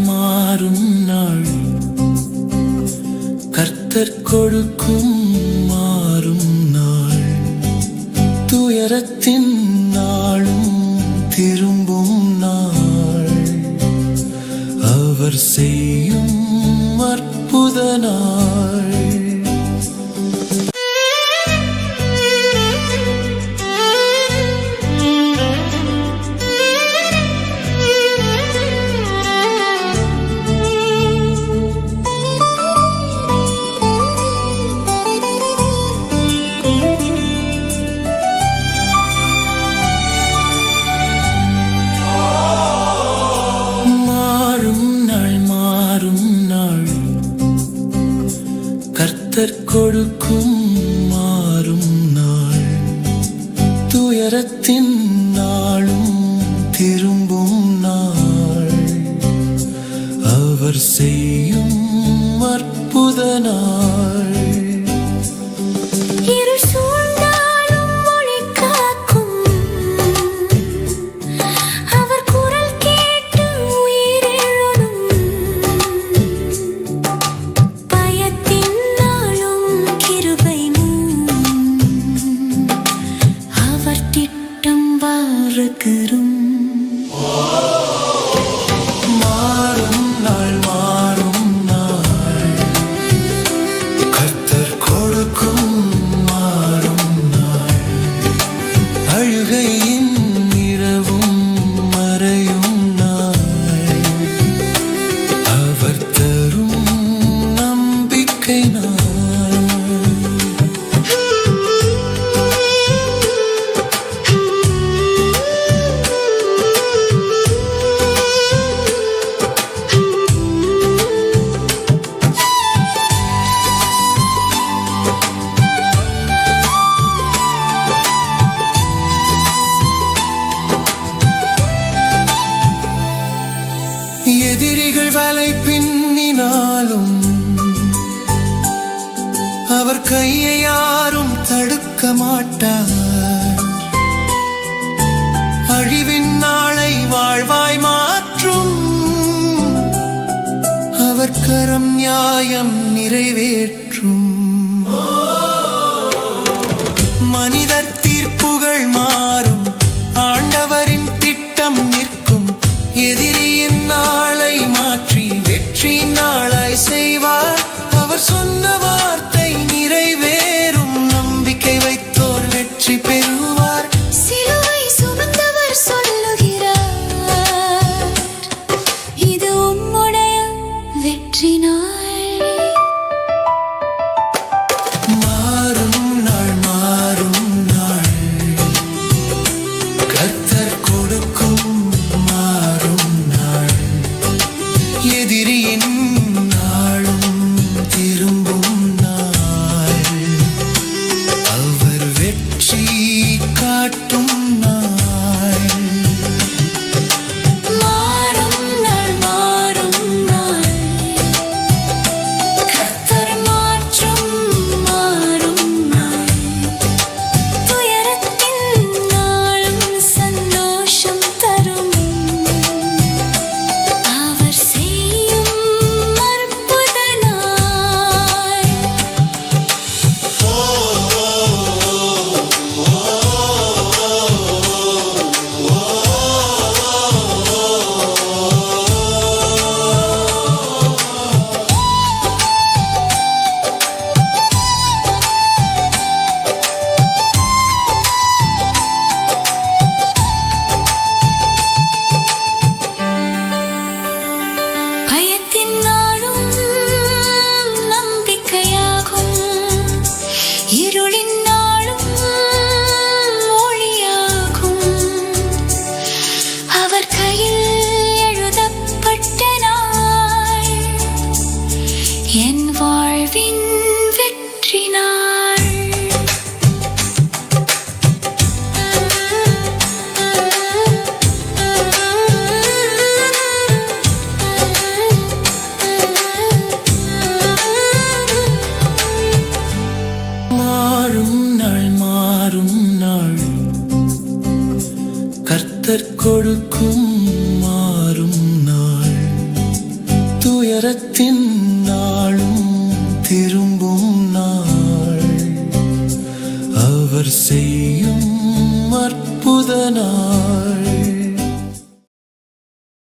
மாறும் நாள் கர்த்தர் கொடுக்கும் மாறும் நாள் துயரத்தின் நாளும் திரும்பும் நாள் அவர் செய்யும் அற்புத நாள். கர்த்தர் கொடுக்கும் மாறும் நாள் துயரத்தின் நாளும் திரும்பும் நாள் அவர் செய்யும் அற்புத நாள். மாறும் நாள் கர்த்தர் கொடுக்கும் மாறும் நாள் அழுகையின் இரவும் மறையும் நாள் அவர் தரும் நம்பிக்கை நாள். எதிரிகள் வலை பின்னினாலும் அவர் கையை யாரும் தடுக்க மாட்டார். அழிவின் நாளை வாழ்வாய் மாற்றும் அவர் கரம் நியாயம் நிறைவேற்றும். மனிதர் தீர்ப்புகள் மாறும் ஆண்டவரின் திட்டம் நிற்கும். எதிரியின் நாளை மாற்றி வெற்றி நாளாய் செய்வார். அவர் சொன்ன வார்த்தை நிறைவேறும். நம்பிக்கை வைத்தோர் வெற்றி பெறுவார். சிலுவை சுமந்தவர் சொல்லுகிறார், இது உம்முடைய வெற்றி நாள். மாறும் நாள் கர்த்தர் கொடுக்கும் மாறும் நாள் எதிரியின் நாளும் திரும்பும் நாள் துயரத்தின் நாளும் திரும்பும் நாள் அவர் செய்யும் அற்புத நாள்